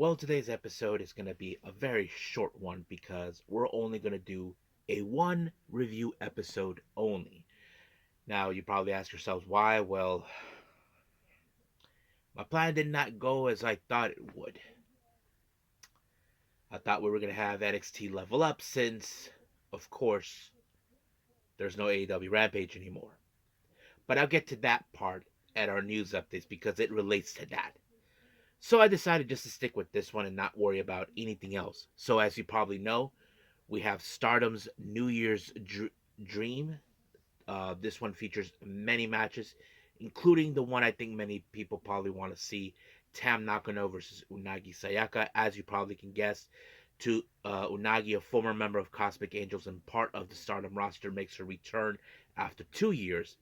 Well, today's episode is going to be a very short one because we're only going to do a one review episode only. Now, you probably ask yourselves why. Well, my plan did not go as I thought it would. I thought we were going to have NXT Level Up since, of course, there's no AEW Rampage anymore. But I'll get to that part at our news updates because it relates to that. So I decided just to stick with this one and not worry about anything else. So, as you probably know, we have Stardom's New Year's Dream. This one features many matches, including the one I think many people probably want to see, Tam Nakano versus Unagi Sayaka. As you probably can guess, to Unagi, a former member of Cosmic Angels and part of the Stardom roster, makes her return after 2 years.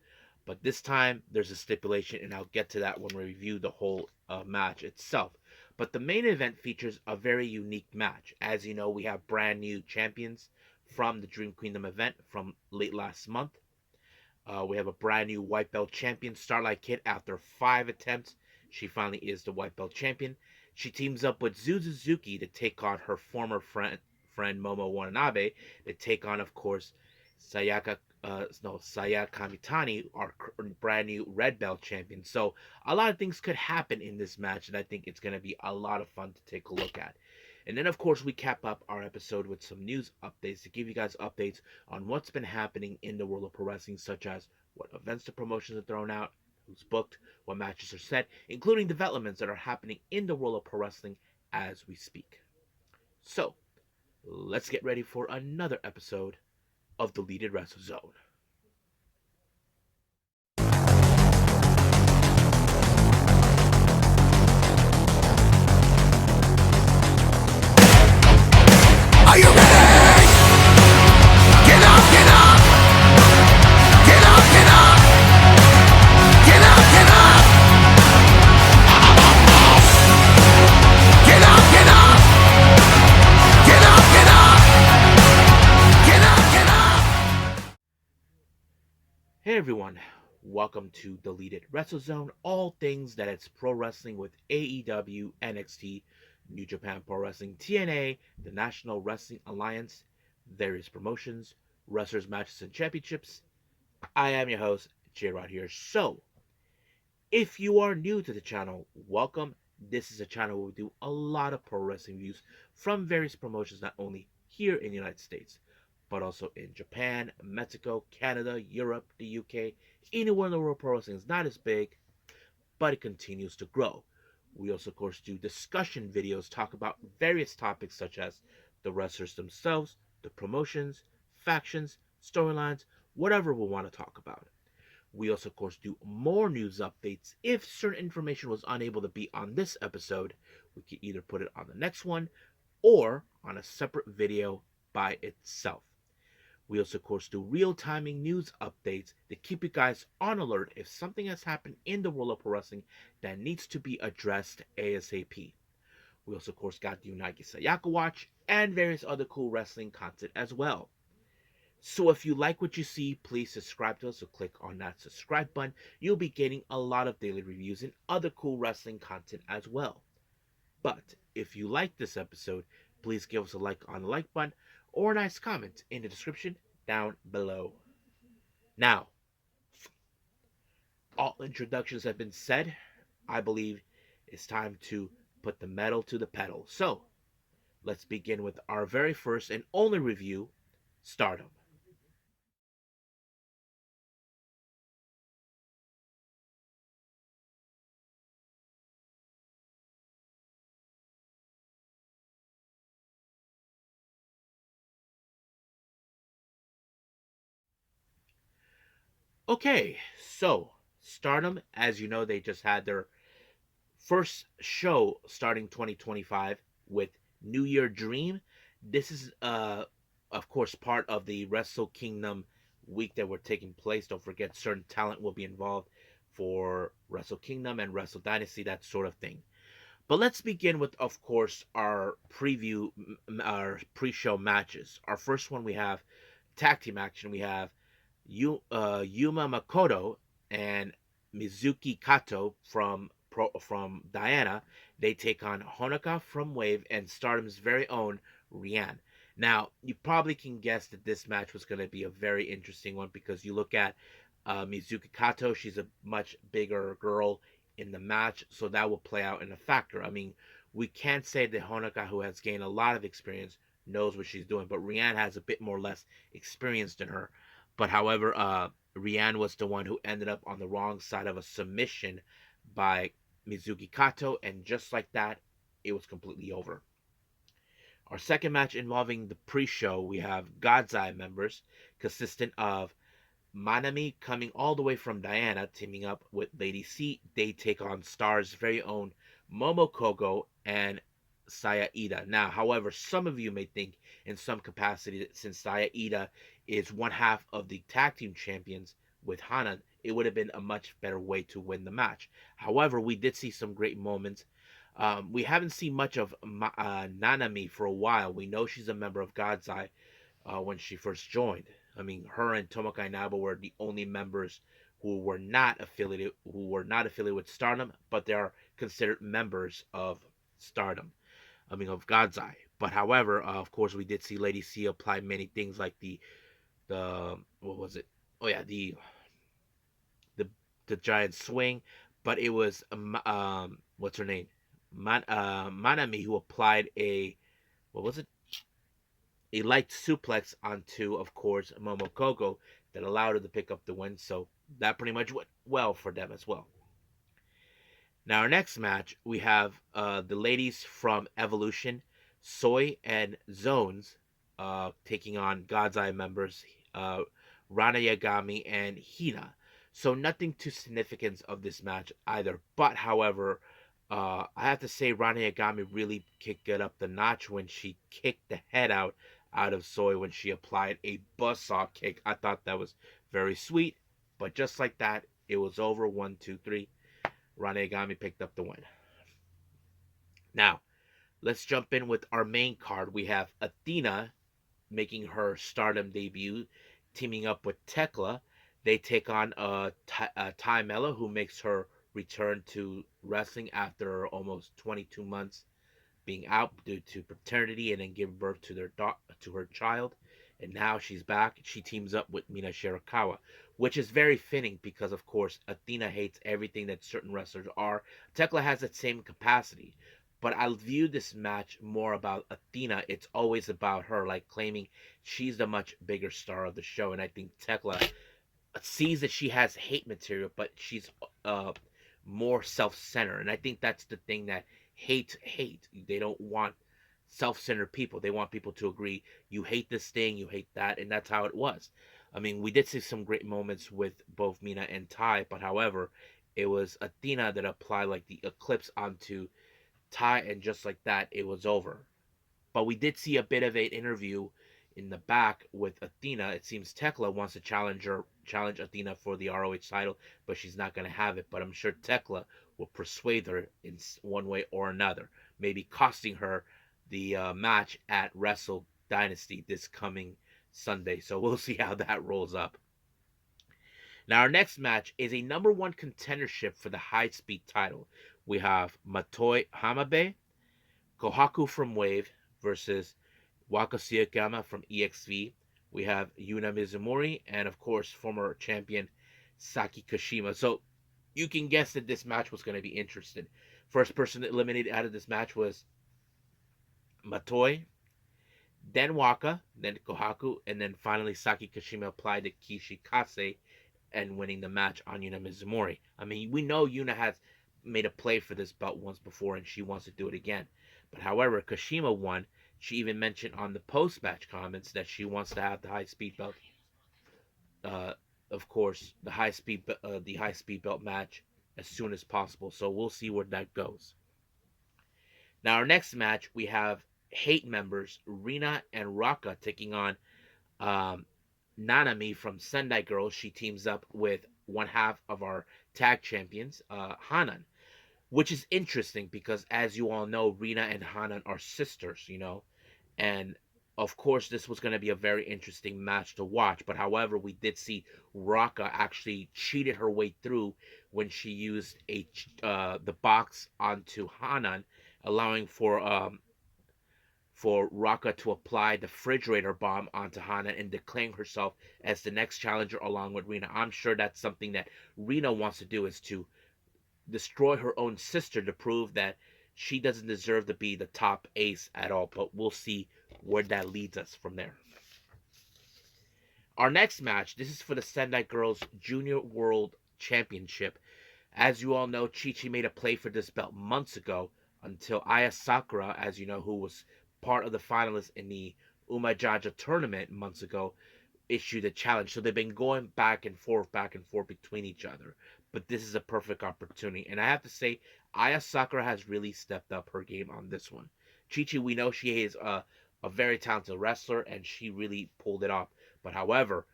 But this time, there's a stipulation, and I'll get to that when we review the whole match itself. But the main event features a very unique match. As you know, we have brand new champions from the Dream Kingdom event from late last month. We have a brand new white belt champion, Starlight Kid. After 5 attempts, she finally is the white belt champion. She teams up with Suzuki to take on her former friend Momo Watanabe to take on, of course, Saya Kamitani, our brand new red belt champion. So a lot of things could happen in this match, and I think it's going to be a lot of fun to take a look at. And then, of course, we cap up our episode with some news updates to give you guys updates on what's been happening in the world of pro wrestling, such as what events the promotions are thrown out, who's booked, what matches are set, including developments that are happening in the world of pro wrestling as we speak. So, let's get ready for another episode of the Deleted Wrestle Zone. Are you ready? Get up, get up! Get up, get up! Get up, get up! Get up, get up! Get up, get up! Get up, get up! Hey everyone, welcome to Deleted Wrestle Zone, all things that it's pro wrestling with AEW, NXT, New Japan Pro Wrestling, TNA, the National Wrestling Alliance, various promotions, wrestlers, matches, and championships. I am your host, J-Rod here. So, if you are new to the channel, welcome. This is a channel where we do a lot of pro wrestling views from various promotions, not only here in the United States, but also in Japan, Mexico, Canada, Europe, the UK, anywhere in the world. Pro wrestling is not as big, but it continues to grow. We also, of course, do discussion videos, talk about various topics such as the wrestlers themselves, the promotions, factions, storylines, whatever we want to talk about. We also, of course, do more news updates. If certain information was unable to be on this episode, we could either put it on the next one or on a separate video by itself. We also, of course, do real-timing news updates to keep you guys on alert if something has happened in the world of pro wrestling that needs to be addressed ASAP. We also, of course, got the Unagi Sayaka watch and various other cool wrestling content as well. So if you like what you see, please subscribe to us. So click on that subscribe button. You'll be getting a lot of daily reviews and other cool wrestling content as well. But if you like this episode, please give us a like on the like button or a nice comment in the description down below. Now, all introductions have been said. I believe it's time to put the metal to the pedal. So, let's begin with our very first and only review, Stardom. Okay, so Stardom, as you know, they just had their first show starting 2025 with New Year Dream. This is, of course, part of the Wrestle Kingdom week that were taking place. Don't forget, certain talent will be involved for Wrestle Kingdom and Wrestle Dynasty, that sort of thing. But let's begin with, of course, our preview, our pre-show matches. Our first one, we have tag team action. We have Yuma Makoto and Mizuki Kato from from Diana. They take on Honoka from Wave and Stardom's very own Rian. Now, you probably can guess that this match was going to be a very interesting one because you look at Mizuki Kato, she's a much bigger girl in the match, so that will play out in a factor. I mean, we can't say that Honoka, who has gained a lot of experience, knows what she's doing, but Rian has a bit more or less experience than her. But however, Rian was the one who ended up on the wrong side of a submission by Mizuki Kato, and just like that, it was completely over. Our second match involving the pre-show, we have God's Eye members, consistent of Manami coming all the way from Diana, teaming up with Lady C. They take on Star's very own Momokogo and Saya Ida. Now, however, some of you may think in some capacity that since Saya Ida is one half of the tag team champions with Hanan, it would have been a much better way to win the match. However, we did see some great moments. We haven't seen much of Nanami for a while. We know she's a member of God's Eye when she first joined. I mean, her and Tomoka Inaba were the only members who were not affiliated with Stardom, but they are considered members of Stardom. I mean, of God's Eye. But however, of course, we did see Lady C apply many things like the what was it? Oh yeah, the the giant swing. But it was what's her name? Manami who applied a what was it? A light suplex onto, of course, Momokogo that allowed her to pick up the win. So that pretty much went well for them as well. Now, our next match, we have the ladies from Evolution, Soy and Zones, taking on God's Eye members, Rana Yagami and Hina. So nothing too significant of this match either. But, however, I have to say Rana Yagami really kicked it up the notch when she kicked the head out of Soy when she applied a buzzsaw kick. I thought that was very sweet. But just like that, it was over. 1, 2, 3. Ranegami picked up the win. Now, let's jump in with our main card. We have Athena making her Stardom debut, teaming up with Tekla. They take on Ty Mello, who makes her return to wrestling after almost 22 months being out due to paternity and then giving birth to to her child. And now she's back. She teams up with Mina Shirakawa, which is very fitting because, of course, Athena hates everything that certain wrestlers are. Tekla has that same capacity. But I view this match more about Athena. It's always about her, like claiming she's the much bigger star of the show. And I think Tekla sees that she has hate material, but she's more self-centered. And I think that's the thing that hate. They don't want self-centered people. They want people to agree, you hate this thing, you hate that, and that's how it was. I mean, we did see some great moments with both Mina and Ty, but however, it was Athena that applied like the eclipse onto Ty, and just like that, it was over. But we did see a bit of an interview in the back with Athena. It seems Tekla wants to challenge Athena for the ROH title, but she's not going to have it. But I'm sure Tekla will persuade her in one way or another, maybe costing her the match at Wrestle Dynasty this coming Sunday. So we'll see how that rolls up. Now, our next match is a number one contendership for the high speed title. We have Matoi Hamabe, Kohaku from Wave versus Waka Tsuyama from EXV. We have Yuna Mizumori and, of course, former champion Saki Kashima. So you can guess that this match was going to be interesting. First person eliminated out of this match was Matoi, then Waka, then Kohaku, and then finally Saki Kashima applied the Kishi Kase and winning the match on Yuna Mizumori. I mean, we know Yuna has made a play for this belt once before and she wants to do it again. But however, Kashima won. She even mentioned on the post-match comments that she wants to have the high-speed belt. Uh, of course, the high-speed belt match as soon as possible. So we'll see where that goes. Now, our next match, we have Hate members Rina and Raka taking on um, Nanami from Sendai Girls. She teams up with one half of our tag champions, Hanan, which is interesting because, as you all know, Rina and Hanan are sisters, and Of course, this was going to be a very interesting match to watch. But however, we did see Raka actually cheated her way through when she used the box onto Hanan, allowing for Raka to apply the refrigerator bomb onto Hanan and declaring herself as the next challenger along with Rina. I'm sure that's something that Rina wants to do, is to destroy her own sister to prove that she doesn't deserve to be the top ace at all. But we'll see where that leads us from there. Our next match, this is for the Sendai Girls Junior World Championship. As you all know, Chi Chi made a play for this belt months ago until Aya Sakura, as you know, who was part of the finalists in the Umajaja tournament months ago, issued a challenge. So they've been going back and forth between each other. But this is a perfect opportunity. And I have to say, Aya Sakura has really stepped up her game on this one. Chi Chi, we know she is a very talented wrestler, and she really pulled it off. But however,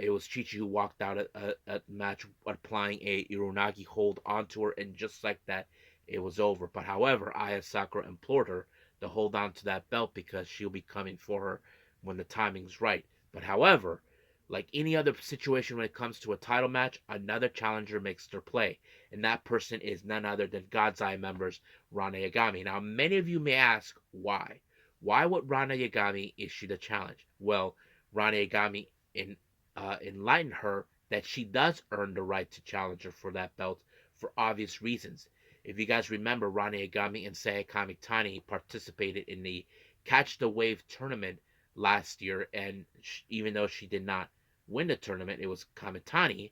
it was Chi Chi who walked out at match applying a Irunagi hold onto her, and just like that, it was over. But however, Aya Sakura implored her to hold on to that belt because she'll be coming for her when the timing's right. But however, like any other situation when it comes to a title match, another challenger makes their play, and that person is none other than God's Eye members Rana Yagami. Now, many of you may ask why. Why would Rana Yagami issue the challenge? Well, Rana Yagami in enlighten her that she does earn the right to challenge her for that belt for obvious reasons. If you guys remember, Rani Agami and Sayaka Mitani participated in the Catch the Wave tournament last year, and even though she did not win the tournament, it was Kamitani.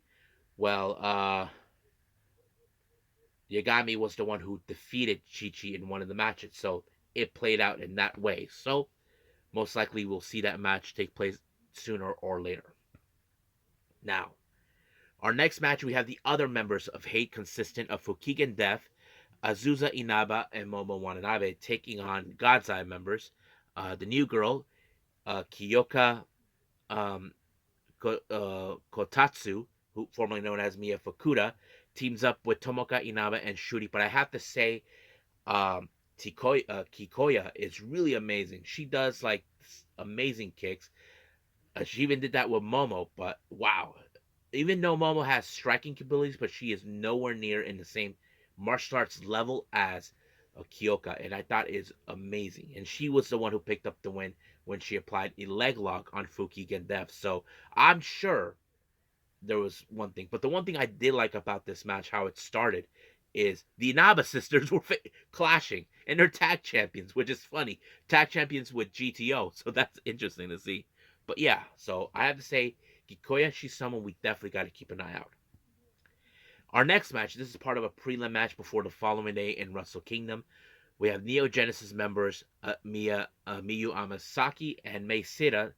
Well, Yagami was the one who defeated Chi Chi in one of the matches, so it played out in that way. So most likely we'll see that match take place sooner or later. Now, our next match, we have the other members of Hate, consistent of Fukigen Death, Azusa Inaba, and Momo Watanabe, taking on God's Eye members. The new girl, Kiyoka um, Kotatsu, who formerly known as Mia Fukuda, teams up with Tomoka Inaba and Shuri. But I have to say, Kikoya is really amazing. She does like amazing kicks. She even did that with Momo, but wow. Even though Momo has striking abilities, but she is nowhere near in the same martial arts level as Kyoka, and I thought is amazing. And she was the one who picked up the win when she applied a leg lock on Fuki Gendef. So I'm sure there was one thing, but the one thing I did like about this match, how it started, is the Inaba sisters were clashing, and they're tag champions, which is funny. Tag champions with GTO, so that's interesting to see. But yeah, so I have to say, Gikoya, she's someone we definitely got to keep an eye out. Our next match, this is part of a prelim match before the following day in Wrestle Kingdom. We have Neo Genesis members Miyu Amasaki and Mei Sita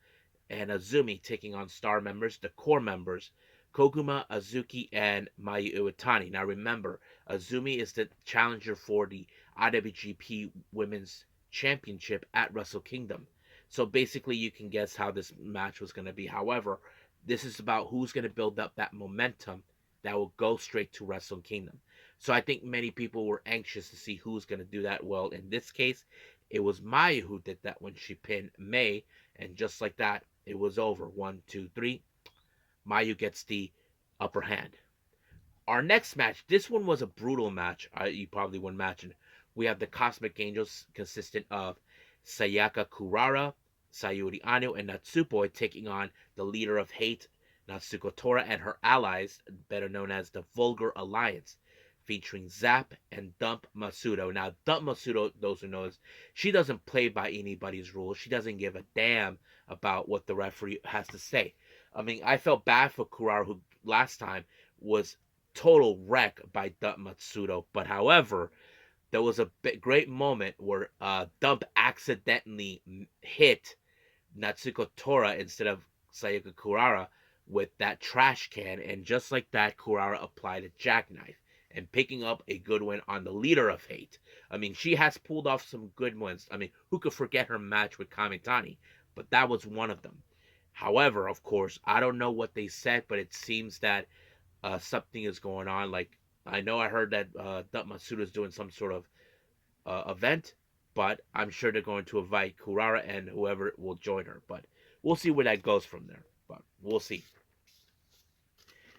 and Azumi taking on Star members, the core members, Koguma, Azuki, and Mayu Iwatani. Now remember, Azumi is the challenger for the IWGP Women's Championship at Wrestle Kingdom. So basically, you can guess how this match was going to be. However, this is about who's going to build up that momentum that will go straight to Wrestle Kingdom. So I think many people were anxious to see who's going to do that. Well, in this case, it was Maya who did that when she pinned May, and just like that, it was over. 1, 2, 3. Mayu gets the upper hand. Our next match, this one was a brutal match. You probably would imagine. We have the Cosmic Angels, consistent of Sayaka Kurara, Sayuri Anu, and Natsupoi, taking on the leader of Hate, Natsuko Tora, and her allies, better known as the Vulgar Alliance, featuring Zap and Dump Masudo. Now, Dump Masudo, those who know, she doesn't play by anybody's rules. She doesn't give a damn about what the referee has to say. I mean, I felt bad for Kurara, who last time was total wreck by Dump Matsudo. But however, there was a great moment where Dump accidentally hit Natsuko Tora instead of Sayaka Kurara with that trash can, and just like that, Kurara applied a jackknife and picking up a good win on the leader of Hate. I mean, she has pulled off some good wins. I mean, who could forget her match with Kamitani? But that was one of them. However, of course, I don't know what they said, but it seems that something is going on. Like, I know I heard that Dutt Matsuda is doing some sort of event, but I'm sure they're going to invite Kurara and whoever will join her. But we'll see where that goes from there. But we'll see.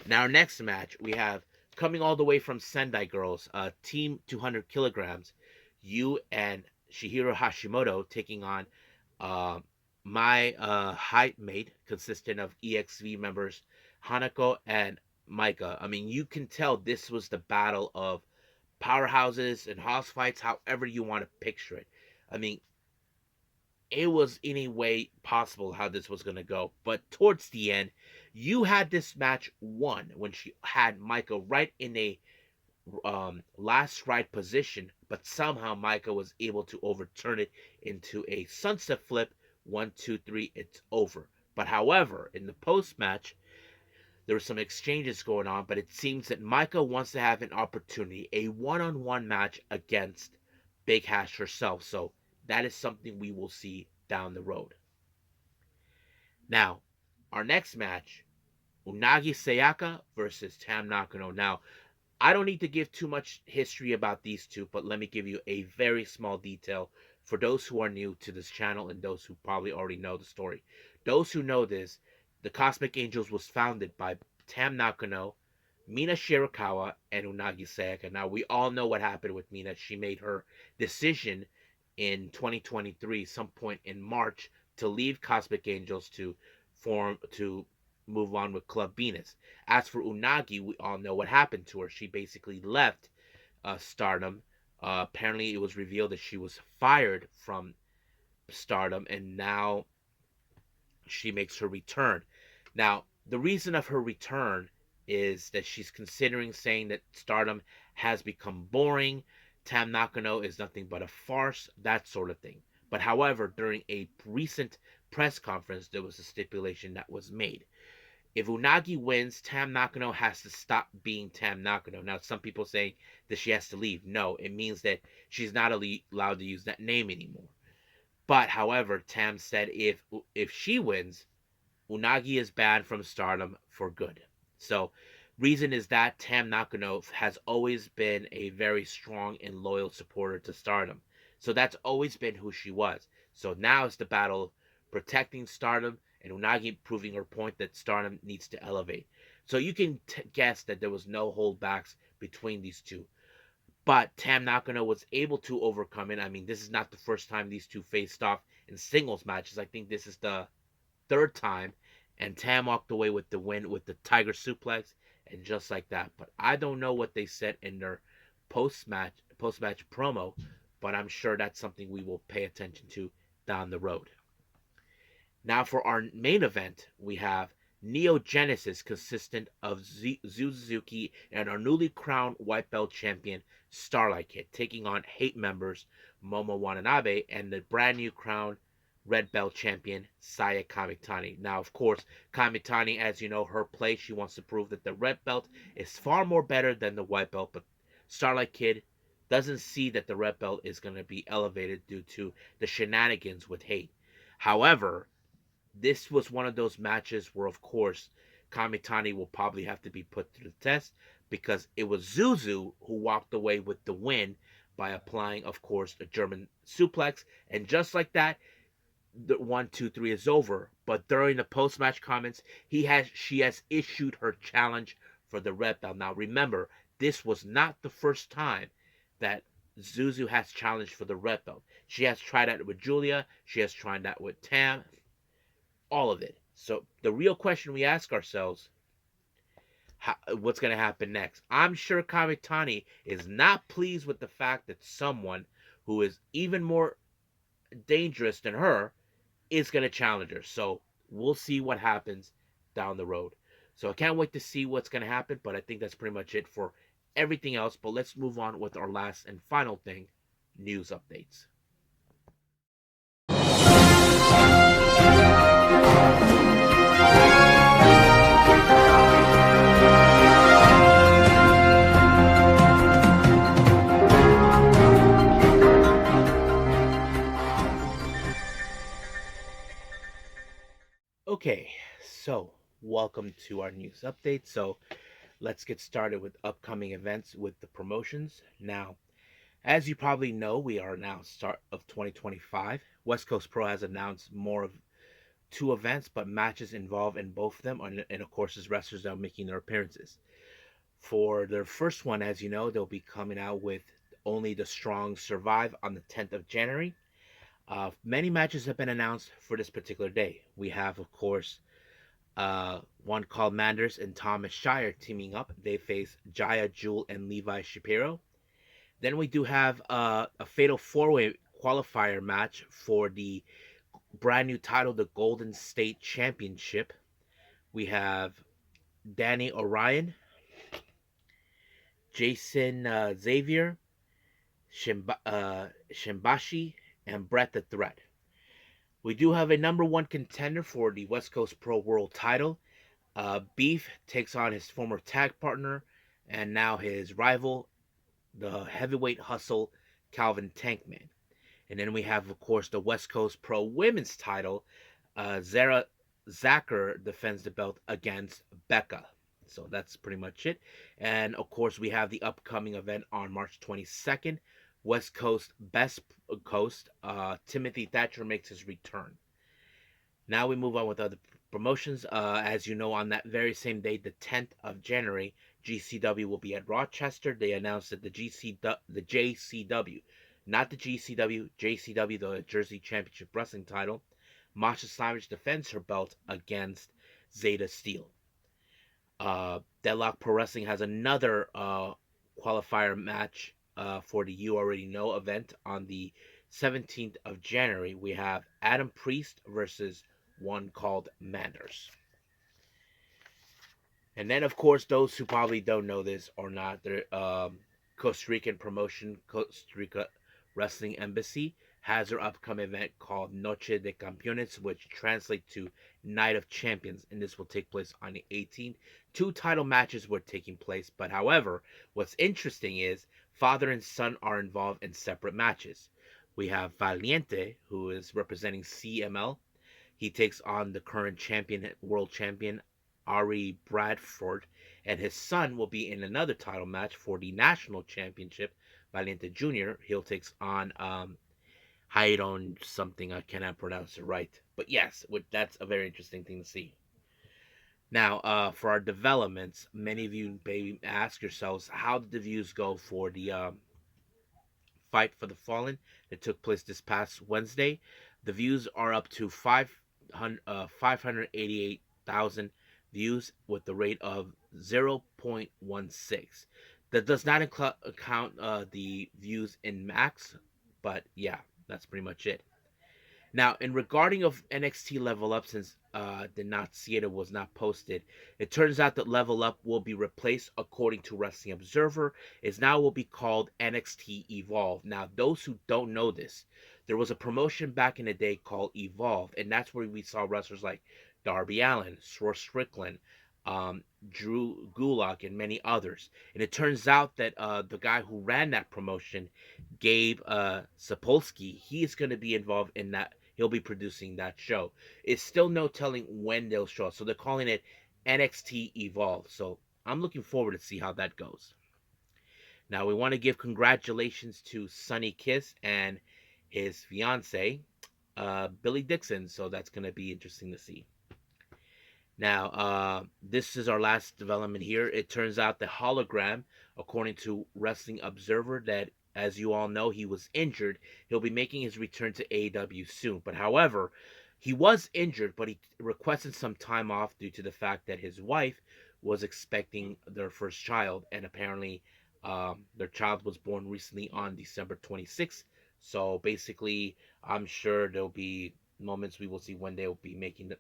Now, our next match, we have coming all the way from Sendai Girls, Team 200 kilograms, you and Shihiro Hashimoto taking on uh, my height mate, consisting of EXV members Hanako and Micah. I mean, you can tell this was the battle of powerhouses and house fights, however you want to picture it. I mean, it was any way possible how this was going to go. But towards the end, you had this match won when she had Micah right in a last right position, but somehow Micah was able to overturn it into a sunset flip. 1, 2, 3, it's over. But however, in the post match, there were some exchanges going on, but it seems that Micah wants to have an opportunity, a one-on-one match against Big Hash herself. So that is something we will see down the road. Now, our next match, Unagi Sayaka versus Tam Nakano. Now, I don't need to give too much history about these two, but let me give you a very small detail for those who are new to this channel and those who probably already know the story. Those who know this, the Cosmic Angels was founded by Tam Nakano, Mina Shirakawa, and Unagi Sayaka. Now, we all know what happened with Mina. She made her decision in 2023, some point in March, to leave Cosmic Angels to move on with Club Venus. As for Unagi, we all know what happened to her. She basically left Stardom. Apparently, it was revealed that she was fired from Stardom, and now she makes her return. Now, the reason of her return is that she's considering saying that Stardom has become boring. Tam Nakano is nothing but a farce, that sort of thing. But however, during a recent press conference, there was a stipulation that was made. If Unagi wins, Tam Nakano has to stop being Tam Nakano. Now, some people say that she has to leave. No, it means that she's not allowed to use that name anymore. But however, Tam said if she wins, Unagi is banned from Stardom for good. So, reason is that Tam Nakano has always been a very strong and loyal supporter to Stardom. So that's always been who she was. So now it's the battle protecting Stardom and Unagi proving her point that Stardom needs to elevate. So you can guess that there was no holdbacks between these two. But Tam Nakano was able to overcome it. I mean, this is not the first time these two faced off in singles matches. I think this is the third time, and Tam walked away with the win with the Tiger Suplex, and just like that. But I don't know what they said in their post match promo, but I'm sure that's something we will pay attention to down the road. Now for our main event, we have Neo Genesis, consistent of Suzuki and our newly crowned white belt champion Starlight Kid, taking on Hate members Momo Watanabe and the brand new crowned red belt champion Saya Kamitani. Now, of course, Kamitani, as you know, her play, she wants to prove that the red belt is far more better than the white belt, but Starlight Kid doesn't see that the red belt is going to be elevated due to the shenanigans with Hate. However, this was one of those matches where, of course, Kamitani will probably have to be put to the test because it was Zuzu who walked away with the win by applying, of course, a German suplex. And just like that, the 1, 2, 3 is over. But during the post-match comments, she has issued her challenge for the red belt. Now, remember, this was not the first time that Zuzu has challenged for the red belt. She has tried that with Julia. She has tried that with Tam, all of it. So the real question we ask ourselves, what's going to happen next? I'm sure Kamitani is not pleased with the fact that someone who is even more dangerous than her is going to challenge her. So we'll see what happens down the road. So I can't wait to see what's going to happen, but I think that's pretty much it for everything else. But let's move on with our last and final thing, news updates. Okay, so welcome to our news update. So let's get started with upcoming events with the promotions. Now, As you probably know, we are now start of 2025. West Coast Pro has announced more of two events, but matches involved in both of them, and of course, as wrestlers that are making their appearances. For their first one, as you know, they'll be coming out with Only the Strong Survive on the 10th of January. Many matches have been announced for this particular day. We have, of course, one called Manders and Thomas Shire teaming up. They face Jaya Jewel and Levi Shapiro. Then we do have a fatal four-way qualifier match for the brand new title, the Golden State Championship. We have Danny Orion, Jason Xavier, Shimbashi, and Brett the Threat. We do have a number one contender for the West Coast Pro World title. Beef takes on his former tag partner and now his rival, the heavyweight hustle, Calvin Tankman. And then we have, of course, the West Coast Pro Women's title. Zara Zacher defends the belt against Becca. So that's pretty much it. And of course, we have the upcoming event on March 22nd. West Coast Best Coast. Timothy Thatcher makes his return. Now we move on with other promotions. As you know, on that very same day, the 10th of January, GCW will be at Rochester. They announced that the JCW, not the GCW, JCW, the Jersey Championship Wrestling title, Masha Savage defends her belt against Zeta Steel. Deadlock Pro Wrestling has another qualifier match for the You Already Know event on the 17th of January. We have Adam Priest versus one called Manders. And then, of course, those who probably don't know this or not, the Costa Rican promotion, Costa Rica Wrestling Embassy, has their upcoming event called Noche de Campeones, which translates to Night of Champions, and this will take place on the 18th. Two title matches were taking place, but however, what's interesting is father and son are involved in separate matches. We have Valiente, who is representing CML. He takes on the current champion, world champion, Ari Bradford, and his son will be in another title match for the national championship. Valiente Jr. He'll takes on Hiron something. I cannot pronounce it right, but yes, that's a very interesting thing to see. Now, for our developments, many of you may ask yourselves, how did the views go for the Fight for the Fallen that took place this past Wednesday? The views are up to 588,000 views with the rate of 0.16. That does not count the views in max, but yeah, that's pretty much it. Now, in regarding of NXT Level Up, since did not see it, it was not posted. It turns out that Level Up will be replaced, according to Wrestling Observer, is now will be called NXT Evolve. Now, those who don't know this, there was a promotion back in the day called Evolve, and that's where we saw wrestlers like Darby Allin, Swerve Strickland, Drew Gulak, and many others. And it turns out that the guy who ran that promotion, Gabe Sapolsky, he is going to be involved in that. He'll be producing that show. It's still no telling when they'll show up. So they're calling it NXT Evolve. So I'm looking forward to see how that goes. Now we want to give congratulations to Sonny Kiss and his fiance, Billy Dixon. So that's going to be interesting to see. Now, this is our last development here. It turns out the Hologram, according to Wrestling Observer, that as you all know, he was injured. He'll be making his return to AEW soon. But however, he was injured, but he requested some time off due to the fact that his wife was expecting their first child, and apparently, their child was born recently on December 26th. So basically, I'm sure there'll be moments we will see when he'll be making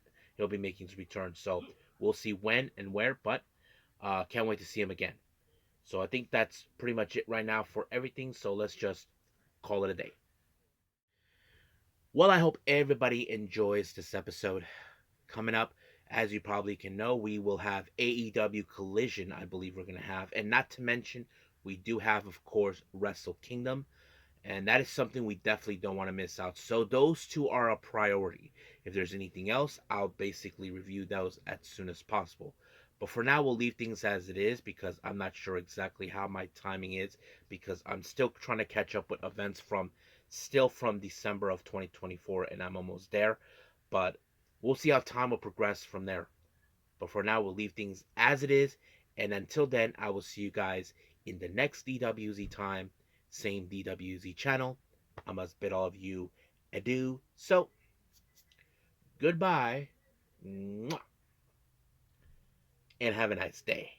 his return. So we'll see when and where, but can't wait to see him again. So I think that's pretty much it right now for everything. So let's just call it a day. Well, I hope everybody enjoys this episode. Coming up, as you probably can know, we will have AEW Collision, I believe we're going to have. And not to mention, we do have, of course, Wrestle Kingdom. And that is something we definitely don't want to miss out. So those two are a priority. If there's anything else, I'll basically review those as soon as possible. But for now, we'll leave things as it is because I'm not sure exactly how my timing is because I'm still trying to catch up with events from December of 2024 and I'm almost there. But we'll see how time will progress from there. But for now, we'll leave things as it is. And until then, I will see you guys in the next DWZ time, same DWZ channel. I must bid all of you adieu. So, goodbye and have a nice day.